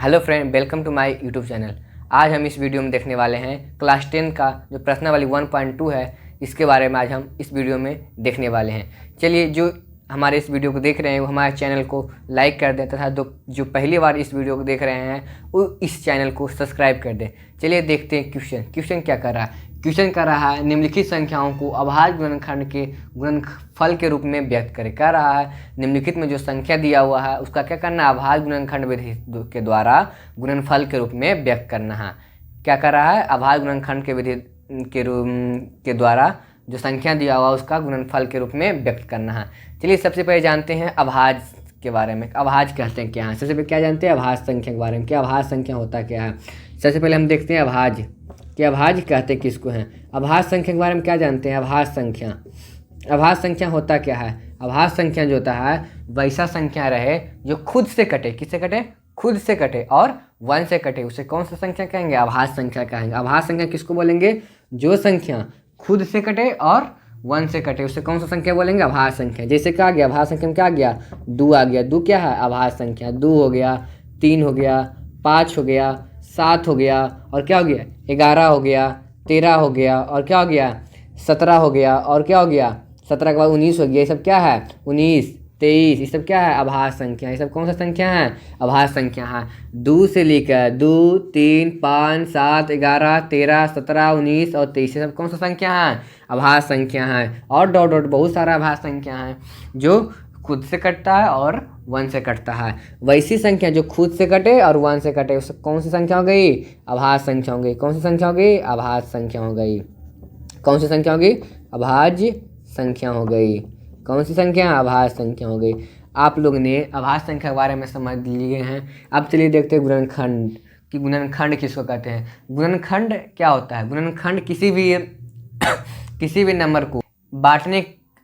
Hello friend, welcome to my YouTube channel. आज हम इस वीडियो में देखने वाले हैं क्लास 10 का जो प्रश्नावली 1.2 है, इसके बारे में आज हम इस वीडियो में देखने वाले हैं। चलिए, जो हमारे इस वीडियो को देख रहे हैं वो हमारे चैनल को लाइक कर दें तथा जो पहली बार इस वीडियो को देख रहे हैं वो इस चैनल को सब्सक्राइब कर दें। चलिए देखते हैं क्वेश्चन क्या कर रहा है। क्वेश्चन कर रहा है निम्नलिखित संख्याओं को अभाज्य गुणनखंड के गुणनफल के रूप में व्यक्त करें। कह रहा है निम्नलिखित में जो संख्या दिया हुआ है उसका क्या करना है, अभाज्य गुणनखंड विधि के द्वारा गुणनफल के रूप में व्यक्त करना है। क्या कर रहा है, अभाज्य गुणनखंड के विधि के द्वारा जो संख्या दिया हुआ उसका गुणनफल के रूप में व्यक्त करना है। चलिए सबसे पहले जानते हैं अभाज्य के बारे में। अभाज्य कहते हैं क्या है, सबसे पहले क्या जानते हैं अभाज्य संख्या के बारे में। क्या अभाज्य संख्या होता क्या है, सबसे पहले हम देखते हैं अभाज्य। कि अभाज्य कहते किसको हैं। अभाज्य संख्या के बारे में क्या जानते हैं। अभाज्य संख्या होता क्या है। अभाज्य संख्या जो होता है वैसा संख्या रहे जो खुद से कटे। किससे कटे, खुद से कटे और 1 से कटे, उसे कौन सा संख्या कहेंगे, अभाज्य संख्या कहेंगे। अभाज्य संख्या किसको बोलेंगे, जो संख्या खुद से कटे और 1 से कटे, उसे कौन सा संख्या बोलेंगे, अभाज्य संख्या। जैसे क्या आ गया, अभाज्य संख्या में क्या आ गया, 2 आ गया। 2 क्या है, अभाज्य संख्या। 2 हो गया, 3 हो गया, 5 हो गया, 7 हो गया, और क्या हो गया, 11 हो गया, 13 हो गया, और क्या हो गया, 17 हो गया, और क्या हो गया, 17 के बाद 19 हो गया। ये सब क्या है, 19, 23, ये सब क्या है, अभाज्य संख्या। ये सब कौन सा संख्या है, अभाज्य संख्या है। 2 से लेकर 2, 3, 5, 7, 11, 13, 17, 19 और 23, ये सब कौन सा संख्या है, अभाज्य संख्या है। और डॉट डॉट बहुत सारा अभाज्य संख्या है जो खुद से कटता है और 1 से कटता है। वैसी संख्या जो खुद से कटे और 1 से कटे, उससे कौन सी संख्या हो गई, अभाज्य संख्या हो गई। कौन सी संख्या हो गई, अभाज्य संख्या हो गई। कौन सी संख्या हो गई, अभाज्य संख्या हो गई। कौन सी संख्या, अभाज्य संख्या हो गई। आप लोग ने अभाज्य संख्या के बारे में समझ लिए हैं। अब चलिए देखते हैं गुणनखंड कि गुणनखंड किसको कहते हैं। गुणनखंड क्या होता है, गुणनखंड किसी भी नंबर को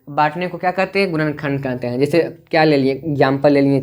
बांटने को क्या कहते हैं, गुणनखंड कहते हैं। जैसे क्या ले लिए, एग्जाम्पल ले लिए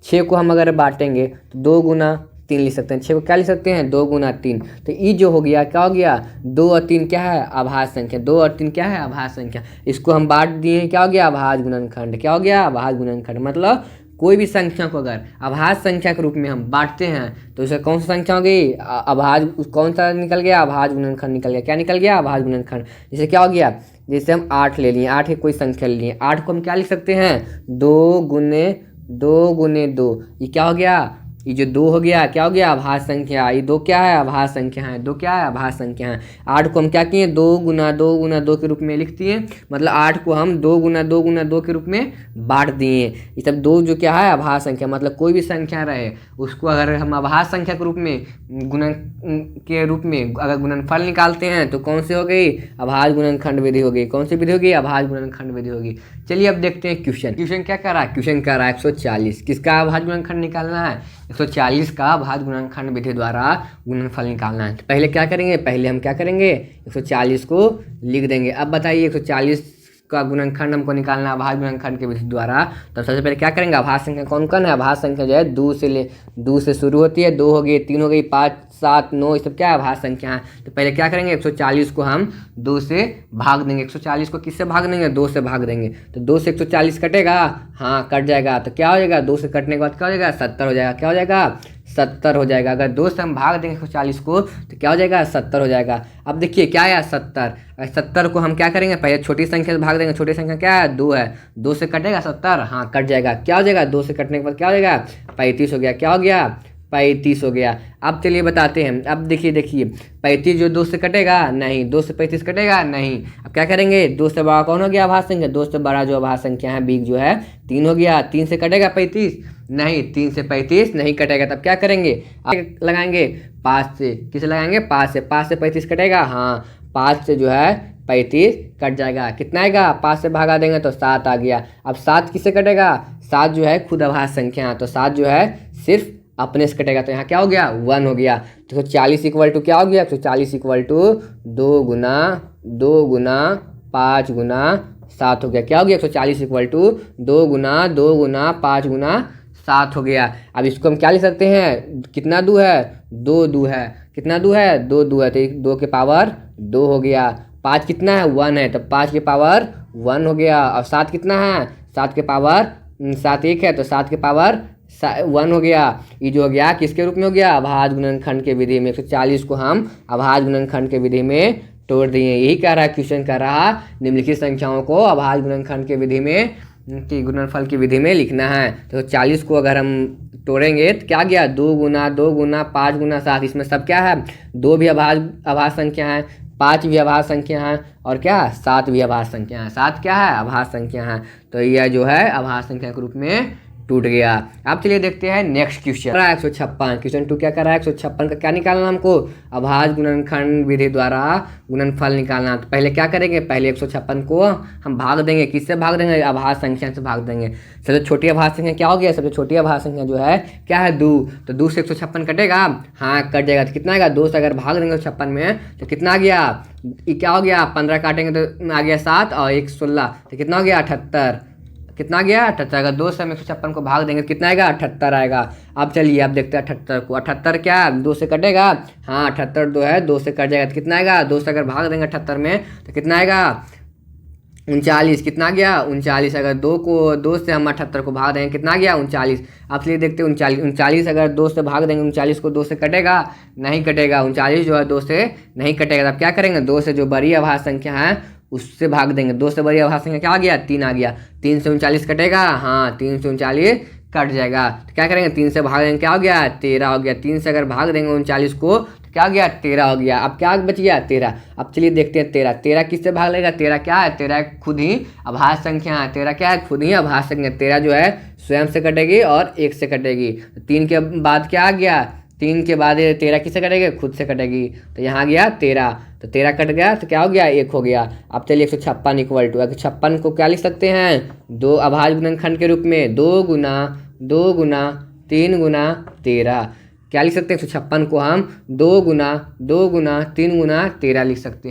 6 को हम अगर बांटेंगे तो 2 गुना 3 लिख सकते हैं। 6 को क्या लिख सकते हैं, 2 गुना 3। तो ये जो हो गया, क्या हो गया, 2 और 3 क्या है, अभाज्य संख्या। 2 और 3 क्या है, अभाज्य संख्या। इसको हम बांट दिए, क्या हो गया, अभाज्य गुणनखंड। क्या हो गया, अभाज्य गुणनखंड। मतलब कोई भी संख्या को अगर अभाज्य संख्या के रूप में हम बांटते हैं तो उसे कौन सी संख्या हो गई, अभाज्य, कौन सा निकल गया, अभाज्य गुणनखंड निकल गया। क्या निकल गया, अभाज्य गुणनखंड। जैसे क्या हो गया, जैसे हम 8 ले लिए, 8 की कोई संख्या ले लिए, 8 को हम क्या लिख सकते हैं, 2 गुने 2। ये क्या हो गया, ये जो 2 हो गया, क्या हो गया, अभाज्य संख्या। ये 2 क्या है, अभाज्य संख्या है। 2 क्या है, अभाज्य संख्या है। 8 को हम क्या किए, 2 गुना 2 के रूप में लिख दिए। मतलब 8 को हम 2 गुना 2 के रूप में बांट दिए। ये सब 2 जो क्या है, अभाज्य संख्या। मतलब कोई भी संख्या रहे उसको अगर हम अभाज्य संख्या के रूप में अगर गुणनफल निकालते हैं तो कौन सी हो गई, अभाज्य गुणनखंड विधि हो गई। कौन सी विधि होगी, अभाज्य गुणनखंड विधि होगी। चलिए अब देखते हैं क्वेश्चन क्या कर रहा है। क्वेश्चन कर रहा है 140 किसका अभाज्य गुणनखंड निकालना है, 140 का अभाज्य गुणनखंड विधि द्वारा गुणनफल निकालना है। तो पहले क्या करेंगे, पहले हम क्या करेंगे, 140 को लिख देंगे। अब बताइए 140 का गुणनखंड हमको निकालना है अभाज्य गुणनखंड के विधि द्वारा। तो सबसे पहले क्या करेंगे, अभाज्य संख्या कौन कौन है, अभाज्य संख्या जो है 2 से शुरू होती है। 2 हो गई, 3 हो गई, 5, 7, 9, ये सब क्या है, अभाज्य संख्या है। तो पहले क्या करेंगे, 140 को हम 2 से भाग देंगे। 140 को किससे भाग देंगे, 2 से भाग देंगे। तो 2 से 140 कटेगा, हाँ कट जाएगा। तो क्या हो जाएगा, 2 से कटने के बाद क्या हो जाएगा, 70 हो जाएगा। क्या हो जाएगा, 70 हो जाएगा। अगर 2 से हम भाग देंगे 140 को तो क्या हो जाएगा, 70 हो जाएगा। अब देखिए क्या आया, 70। 70 को हम क्या करेंगे, पहले छोटी संख्या से भाग देंगे। छोटी संख्या क्या है, 2 है। 2 से कटेगा 70, हाँ कट जाएगा। क्या हो जाएगा, 2 से कटने के बाद क्या हो जाएगा, 35 हो गया। क्या हो गया, 35 हो गया। अब चलिए बताते हैं। अब देखिए 35 जो 2 से कटेगा, नहीं। 2 से 35 कटेगा, नहीं। अब क्या करेंगे, 2 से बड़ा कौन हो गया, अभाज्य संख्या। 2 से बड़ा जो अभाज्य संख्या है बिग जो है 3 हो गया। 3 से कटेगा 35, नहीं। 3 से 35 नहीं कटेगा। तब क्या करेंगे, लगाएंगे 5 से। किसे लगाएंगे, 5 से। 5 से 35 कटेगा, हाँ 5 से जो है 35 कट जाएगा। कितना आएगा, 5 से भागा देंगे तो 7 आ गया। अब 7 किससे कटेगा, 7 जो है खुद अभाज्य संख्या है। तो 7 जो है सिर्फ अपने से कटेगा। तो यहाँ क्या हो गया, 1 हो गया। तो 40 इक्वल टू क्या हो गया, 140 इक्वल टू 2 गुना 5 गुना 7 हो गया। क्या हो गया, 140 इक्वल टू 2 गुना 5 गुना 7 हो गया। अब इसको हम क्या लिख सकते हैं, कितना 2 है, 2 है। कितना 2 है, 2 है। तो 2 के पावर 2 हो गया। 5 कितना है, 1 है। तो 5 के पावर 1 हो गया। और 7 कितना है, 7 के पावर 7 1 है। तो 7 के पावर 1 हो गया। ये जो हो गया किसके रूप में हो गया, अभाज्य गुणनखंड के विधि में। 140 को हम अभाज्य गुणनखंड के विधि में तोड़ दिए। यही कह रहा है क्वेश्चन, कर रहा निम्नलिखित संख्याओं को अभाज्य गुणनखंड के विधि में कि गुणनफल की विधि में लिखना है। तो 40 को अगर हम तोड़ेंगे तो क्या गया, 2 गुना 2 गुना 5 गुना 7। इसमें सब क्या है, 2 भी अभाज्य संख्या है, 5 भी अभाज्य संख्या है, और क्या 7 भी अभाज्य संख्या है। 7 क्या है, अभाज्य संख्या है। तो यह जो है अभाज्य संख्या के रूप में टूट गया। अब चलिए देखते हैं नेक्स्ट क्वेश्चन। 156 क्वेश्चन 2 क्या कर रहा है, 156 का क्या निकालना हमको, अभाज्य गुणनखंड विधि द्वारा गुणनफल निकालना। तो पहले क्या करेंगे, पहले 156 को हम भाग देंगे, किससे भाग देंगे, अभाज्य संख्या से भाग देंगे। सबसे छोटी अभाज्य संख्या क्या हो गया, सबसे छोटी अभाज्य संख्या जो है क्या है, 2। तो 2 से 156 कटेगा, हाँ कट जाएगा। तो कितना आएगा, 2 से अगर भाग देंगे 156 में तो कितना आ गया, ये क्या हो गया, 15 काटेंगे तो आ गया 7 और 1 16, तो कितना हो गया 78। कितना गया 78। अगर 2 से हम 156 को भाग देंगे तो कितना आएगा, 78 आएगा। अब चलिए अब देखते हैं 78 को। 78 क्या 2 से कटेगा, हाँ 78 2 है, 2 से कट जाएगा तो कितना आएगा, 2 से अगर भाग देंगे 78 में तो कितना आएगा 39। कितना गया 39। अगर 2 से हम 78 को भाग देंगे कितना गया 39। अब चलिए देखते हैं 39 अगर 2 से भाग देंगे, 39 को 2 से कटेगा, नहीं कटेगा। 39 जो है 2 से नहीं कटेगा। तब क्या करेंगे, 2 से जो बड़ी अभाज्य संख्या है उससे भाग देंगे। 2 से बड़ी अभाज्य संख्या क्या आ गया, 3 आ गया। 3 से 39 कटेगा, हाँ 3 से 39 कट जाएगा। तो क्या करेंगे, 3 से भाग देंगे क्या हो गया, 13 हो गया। 3 से अगर भाग देंगे 39 को तो क्या हो गया, 13 हो गया। अब क्या बच गया 13। अब चलिए देखते हैं 13 किससे भाग लेगा, 13 क्या है, 13 खुद ही अभाज्य संख्या है। 13 क्या है, खुद ही अभाज्य संख्या। 13 जो है स्वयं से कटेगी और 1 से कटेगी। तो 3 के बाद क्या आ गया, 3 के बाद 13 किससे कटेगी, खुद से कटेगी। तो यहाँ गया 13, तो 13 कट गया तो क्या हो गया, 1 हो गया। अब चलिए 156 इक्वल टू 156 को क्या लिख सकते हैं, 2 अभाज्य गुणनखंड के रूप में 2 गुना 3 गुना 13। क्या लिख सकते हैं, 156 को हम 2 गुना 3 गुना 13 लिख सकते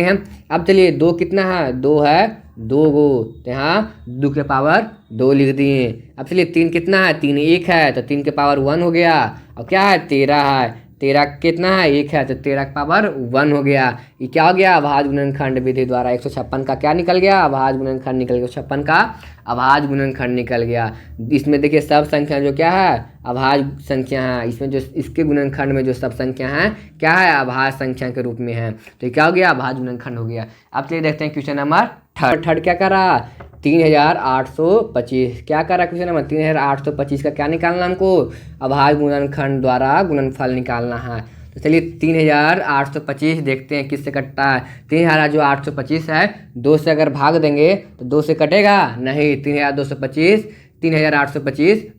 हैं। अब चलिए 2 कितना है, 2 है 2 गो, तो यहाँ 2 के पावर 2 लिख दिए। अब चलिए 3 कितना है, 3 1 है, तो 3 के पावर 1 हो गया। अब क्या है 13 है, 13 कितना है 1 है, तो 13 का पावर 1 हो गया। ये क्या हो गया, अभाज्य गुणनखंड विधि द्वारा 156 का क्या निकल गया, अभाज्य गुणनखंड निकल गया। 156 का अभाज्य गुणनखंड निकल गया। इसमें देखिए सब संख्या जो क्या है, अभाज्य संख्या है। इसमें जो इसके गुणनखंड में जो सब संख्या है क्या है, अभाज्य संख्या के रूप में है। तो ये क्या हो गया, अभाज्य गुणनखंड हो गया। अब चलिए देखते हैं क्वेश्चन नंबर थर्ड क्या कर रहा, 3825। क्या कर रहा है क्वेश्चन नंबर 3825 का क्या निकालना हमको, अभाज्य गुणनखंड द्वारा गुणनफल निकालना है। तो चलिए 3825 देखते हैं किससे कटता है। 3825 है, 2 से अगर भाग देंगे तो 2 से कटेगा, नहीं। 3825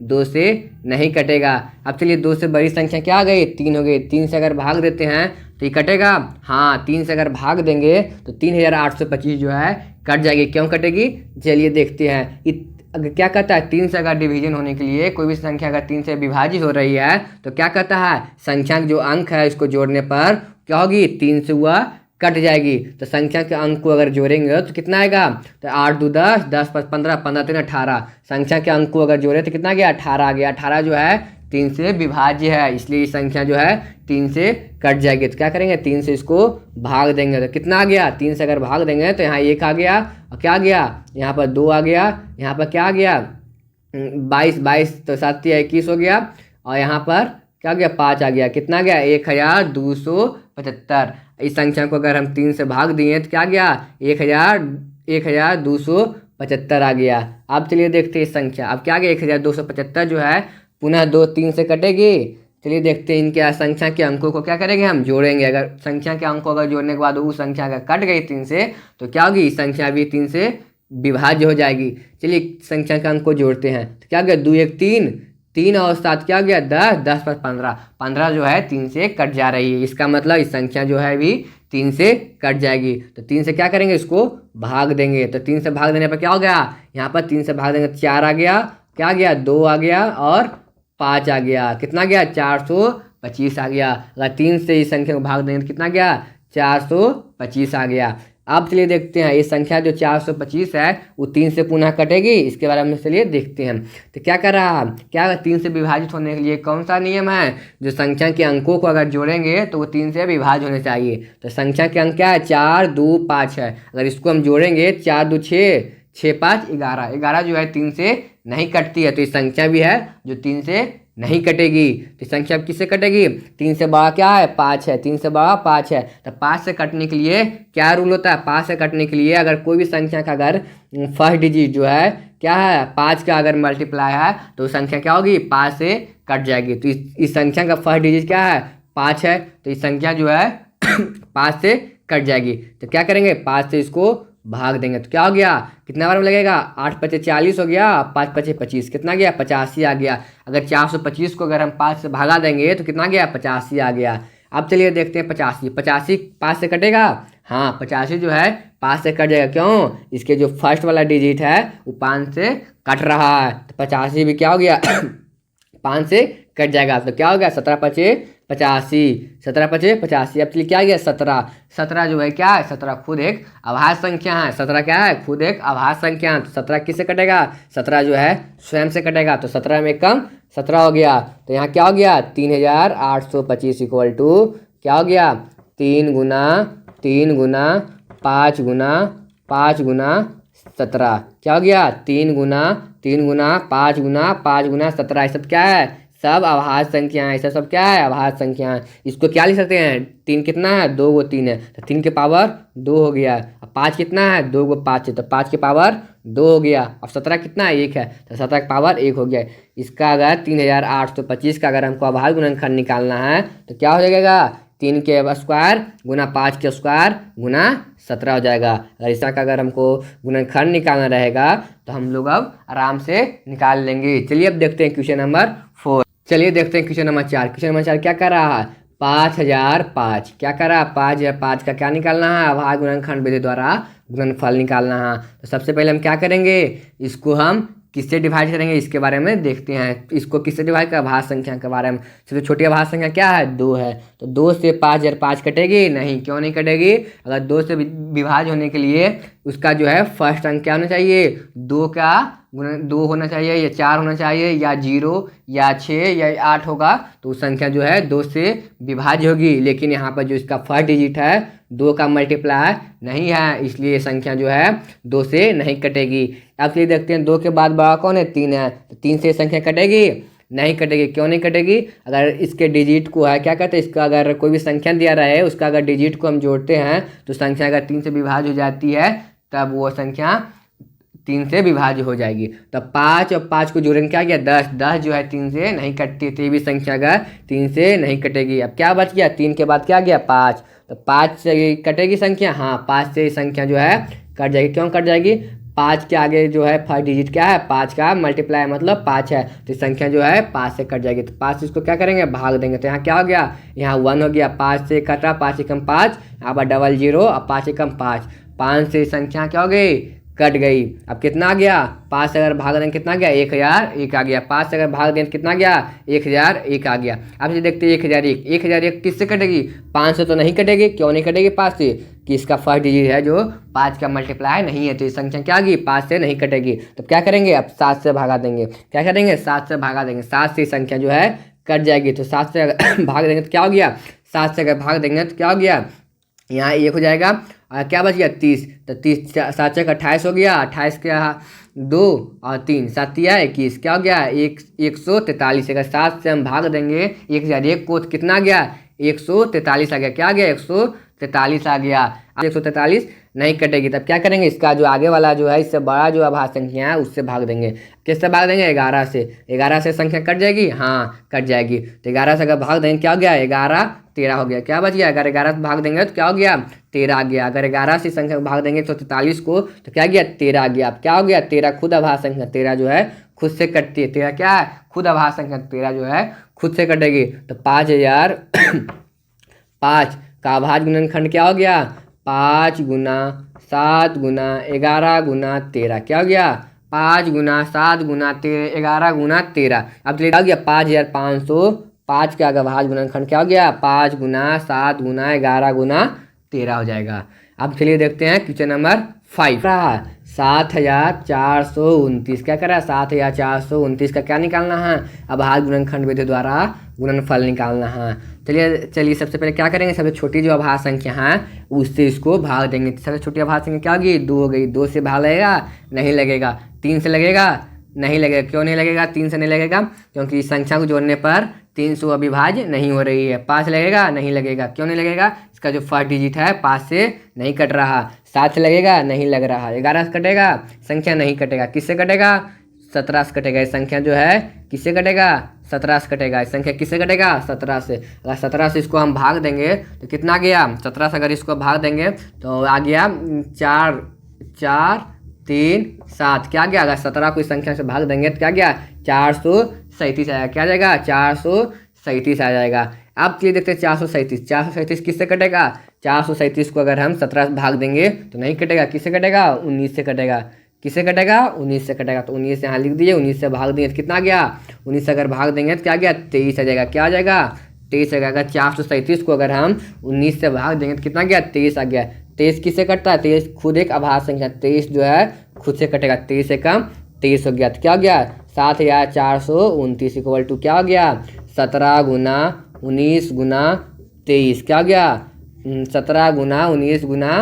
2 से नहीं कटेगा। अब चलिए 2 से बड़ी संख्या क्या आ गई, 3 हो गई। 3 से अगर भाग देते हैं तो ये कटेगा, हाँ 3 से अगर भाग देंगे तो 3825 जो है कट जाएगी। क्यों कटेगी, चलिए देखते हैं। अगर क्या कहता है, 3 से अगर डिवीजन होने के लिए कोई भी संख्या अगर 3 से विभाजित हो रही है तो क्या कहता है, संख्या जो अंक है इसको जोड़ने पर क्या होगी, 3 से हुआ कट जाएगी। तो संख्या के अंक को अगर जोड़ेंगे तो कितना आएगा, तो 8 2 10, 10 5 15, 15 3 18। संख्या के अंक को अगर जोड़े तो कितना गया, 18 आ गया। 18 जो है 3 से विभाज्य है, इसलिए ये संख्या जो है 3 से कट जाएगी। तो क्या करेंगे, 3 से इसको भाग देंगे तो कितना आ गया, 3 से अगर भाग देंगे तो यहाँ 1 आ गया, और क्या आ गया, यहाँ पर 2 आ गया, यहाँ पर क्या आ गया 22, तो 7 21 हो गया, और यहाँ पर क्या गया 5 आ गया। कितना गया 1275। इस संख्या को अगर हम 3 से भाग दिए तो क्या गया 1275 आ गया। अब चलिए देखते हैं इस संख्या। अब क्या गया 1275 जो है पुनः 2 3 से कटेगी। चलिए देखते हैं इनके संख्या के अंकों को क्या करेंगे, हम जोड़ेंगे। अगर संख्या के अंकों अगर जोड़ने के बाद वो संख्या अगर कट गई 3 से तो क्या होगी, संख्या भी 3 से विभाज्य हो जाएगी। चलिए संख्या के अंक को जोड़ते हैं तो क्या गया 2 1 3 और 7 क्या हो गया 10, 10 पर 15, 15 जो है 3 से कट जा रही है। इसका मतलब इस संख्या जो है भी 3 से कट जाएगी। तो 3 से क्या करेंगे, इसको भाग देंगे। तो 3 से भाग देने पर क्या हो गया, यहाँ पर 3 से भाग देंगे 4 आ गया, क्या आ गया 2 आ गया और 5 आ गया। कितना गया 425 आ गया। अगर 3 से इस संख्या को भाग देंगे तो कितना गया 425 आ गया। अब चलिए देखते हैं ये संख्या जो 425 है वो 3 से पुनः कटेगी, इसके बारे में चलिए देखते हैं। तो क्या कर रहा है, क्या 3 से विभाजित होने के लिए कौन सा नियम है, जो संख्या के अंकों को अगर जोड़ेंगे तो वो 3 से विभाज्य होने चाहिए। तो संख्या के अंक क्या है 4 2 5 है। अगर इसको हम जोड़ेंगे 4 2 6, 6×5 = 11। 11 जो है 3 से नहीं कटती है, तो इस संख्या भी है जो 3 से नहीं कटेगी। तो संख्या किससे कटेगी? 3 से बड़ा क्या है? 5 है। 3 से बड़ा 5 है। तो 5 से कटने के लिए क्या रूल होता है? 5 से कटने के लिए अगर कोई भी संख्या का अगर फर्स्ट डिजिट जो है क्या है 5 का अगर मल्टीप्लाई है तो संख्या क्या होगी? 5 से कट जाएगी। तो इस संख्या का फर्स्ट डिजिट क्या है? 5 है। तो इस संख्या जो है 5 से कट जाएगी। तो क्या करेंगे? 5 से इसको भाग देंगे तो क्या हो गया? कितना बार में लगेगा? 8×5 = 40 हो गया, 5×5 = 25, कितना गया? 85 आ गया। अगर 425 को अगर हम 5 से भागा देंगे तो कितना गया? 85 आ गया। अब चलिए देखते हैं 85। 85 5 से कटेगा? हाँ, 85 जो है 5 से कट जाएगा। क्यों? इसके जो फर्स्ट वाला डिजिट है वो 5 से कट रहा है, तो 85 भी क्या हो गया? 5 से कट जाएगा। तो क्या हो गया? 17×5 = 85, 17×5 = 85। अब चलिए क्या गया? 17। 17 जो है क्या है? 17 खुद एक अभाज्य संख्या है। 17 क्या है? खुद एक अभाज्य संख्या है। तो 17 किससे कटेगा? 17 जो है स्वयं से कटेगा। तो 17 में कम 17 हो गया। तो यहाँ क्या हो गया? 3825 = क्या हो गया? 3 × 5 × 5 × 17। क्या हो गया? 3 × 5 × 5 × 17। ये सब क्या है? सब अभाज्य संख्या है। ऐसा सब क्या है? अभाज्य संख्या है। इसको क्या लिख सकते हैं? 3 कितना है? 2 × 3 है, तो 3 की पावर 2 हो गया। अब 5 कितना है? 2 × 5 है, तो 5 की पावर 2 हो गया। अब 17 कितना है? 1 है, तो 17 की पावर 1 हो गया। इसका अगर 3825 का अगर हमको अभाज्य गुणनखंड निकालना है तो क्या हो जाएगा? 3 के स्क्वायर गुना 5 के स्क्वायर गुना 17 हो जाएगा। अगर इसका का अगर हमको गुणनखंड निकालना रहेगा तो हम लोग अब आराम से निकाल लेंगे। चलिए अब देखते हैं क्वेश्चन नंबर 4। चलिए देखते हैं क्वेश्चन नंबर 4। क्वेश्चन नंबर 4 क्या कर रहा है? 5005 क्या कर रहा है? 5005 का क्या निकालना है? अभाज्य गुणनखंड विधि द्वारा गुणनफल निकालना है। तो सबसे पहले हम क्या करेंगे? इसको हम किससे डिवाइड करेंगे इसके बारे में देखते हैं। इसको किससे डिवाइड कर? अभाज्य संख्या के बारे में। सबसे छोटी अभाज्य संख्या क्या है? 2 है। तो 2 से 5005 कटेगी? नहीं। क्यों नहीं कटेगी? अगर 2 से विभाज्य होने के लिए उसका जो है फर्स्ट अंक क्या होना चाहिए? 2 का गुणा 2 होना चाहिए, या 4 होना चाहिए, या 0 या 6 या 8 होगा, तो संख्या जो है 2 से विभाज्य होगी। लेकिन यहाँ पर जो इसका फर्स्ट डिजिट है 2 का मल्टीप्लाई नहीं है, इसलिए ये संख्या जो है 2 से नहीं कटेगी। अब चलिए देखते हैं 2 के बाद बड़ा कौन है? 3 है। तो 3 से संख्या कटेगी? नहीं कटेगी। क्यों नहीं कटेगी? अगर इसके डिजिट को है क्या कहते हैं, इसका अगर कोई भी संख्या दिया रहे उसका अगर डिजिट को हम जोड़ते हैं तो संख्या अगर 3 से विभाज्य हो जाती है तब वो संख्या 3 से विभाज्य हो जाएगी। तो 5 और 5 को जोड़ेंगे क्या गया? 10। 10 जो है 3 से नहीं कटती, तो ये भी संख्या अगर 3 से नहीं कटेगी। अब क्या बच गया? 3 के बाद क्या गया? 5। तो 5 से कटेगी संख्या? हाँ, 5 से संख्या जो है कट जाएगी। क्यों कट जाएगी? 5 के आगे जो है फर्स्ट डिजिट क्या है? 5 का मल्टीप्लाई मतलब 5 है, तो संख्या जो है 5 से कट जाएगी। तो 5 से इसको क्या करेंगे? भाग देंगे। तो यहाँ क्या हो गया? यहाँ 1 हो गया। 5 से कटा, 5 एकम 5, यहाँ पर 00 और 5 एकम 5। 5 से संख्या क्या हो गई? कट गई। अब कितना आ गया? 5 से अगर भाग देंगे कितना गया? 1001 आ गया। 5 से अगर भाग देंगे कितना गया? 1001 आ गया। अब ये देखते हैं 1001। 1001 किससे कटेगी? 5 से तो नहीं कटेगी। क्यों नहीं कटेगी 5 से? कि इसका फर्स्ट डिजिट है जो 5 का मल्टीप्लाई नहीं है, तो ये संख्या क्या आ गई? 5 से नहीं कटेगी। तो क्या करेंगे? अब 7 से भागा देंगे। क्या करेंगे? 7 से भागा देंगे। 7 से संख्या जो है कट जाएगी। तो 7 से अगर भाग देंगे तो क्या हो गया? 7 से अगर भाग देंगे तो क्या हो गया? यहाँ 1 हो जाएगा और क्या बच गया? 30। तो 30 7 से 28 हो गया। 28 के 2 और 3 7 × 21 क्या हो गया? 143। अगर 7 से हम भाग देंगे 1001 को तो कितना गया? 143 आ गया। क्या आ गया? 143 आ गया। 143 नहीं कटेगी। तब क्या करेंगे? इसका जो आगे वाला जो है इससे बड़ा जो अभाज्य संख्या है उससे भाग देंगे। किससे भाग देंगे? 11 से। 11 से संख्या कट जाएगी? हाँ, कट जाएगी। तो 11 से अगर भाग देंगे क्या हो गया? 11 13 हो गया। क्या बच गया? अगर 11 से भाग देंगे तो क्या हो गया? 13 आ गया। अगर 11 से संख्या भाग देंगे 143 को तो क्या गया? 13 आ गया। अब क्या हो गया? 13 खुद अभाज्य संख्या। 13 जो है खुद से कटती है। 13 क्या है? खुद अभाज्य संख्या। 13 जो है खुद से कटेगी। तो 5005 का अभाज्य गुणनखंड क्या हो गया? 5 × 7 × 11 × 13 क्या हो गया? 5 × 7 × 13 11 × 13। अब चलिए क्या हो गया? 5505 का अभाज्य गुणनखंड क्या हो गया? 5 × 7 × 11 × 13 हो जाएगा। अब चलिए देखते हैं क्वेश्चन नंबर 5 रहा 7429। क्या करा? 7429 का क्या निकालना है? अभाज्य गुणनखंड विधि द्वारा गुणनफल निकालना है। चलिए सबसे पहले क्या करेंगे, सबसे छोटी जो अभाज्य संख्या है उससे इसको भाग देंगे। सबसे छोटी अभाज्य संख्या क्या होगी, 2 हो गई। 2 से भाग लगेगा, नहीं लगेगा। 3 से लगेगा, नहीं लगेगा। क्यों नहीं लगेगा, 3 से नहीं लगेगा, क्योंकि इस संख्या को जोड़ने पर 300 अविभाज्य नहीं हो रही है। 5 लगेगा, नहीं लगेगा। क्यों नहीं लगेगा, इसका जो फर्स्ट डिजिट है 5 से नहीं कट रहा। 7 से लगेगा, नहीं लग रहा। 11 से कटेगा, संख्या नहीं कटेगा। किससे कटेगा, 17 से कटेगा। इस संख्या जो है किससे कटेगा, 17 से कटेगा। इस संख्या किससे कटेगा, 17 से। अगर 17 से इसको हम भाग देंगे तो कितना गया, 17 से अगर इसको भाग देंगे तो आ गया 4 4 3 7। क्या गया, अगर 17 को इस संख्या से भाग देंगे तो क्या गया, 437 आएगा। क्या जाएगा, 437 आ जाएगा। अब चलिए देखते हैं 437 किससे कटेगा। 437 को अगर हम 17 से भाग देंगे तो नहीं कटेगा। किससे कटेगा, 19 से कटेगा। किससे कटेगा, 19 से कटेगा। तो 19 से यहाँ लिख दीजिए। 19 से भाग देंगे तो कितना गया, 19 से अगर भाग देंगे तो क्या गया, 23 आ जाएगा। क्या आ जाएगा, 23 आ जाएगा। 437 को अगर हम 19 से भाग देंगे तो कितना गया, 23 आ गया। 23 किससे कटता है, 23 खुद एक अभाज्य संख्या। 23 जो है खुद से कटेगा, 23 से कम 23 हो गया। तो क्या हो गया, 7429 इक्वल टू क्या हो गया, 17 गुना 19 गुना 23। क्या हो गया, 17 गुना 19 गुना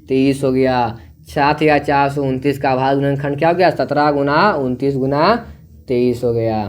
23 हो गया। 7429 का अभाज्य गुणनखंड क्या हो गया, 17 गुना 29 गुना 23 हो गया।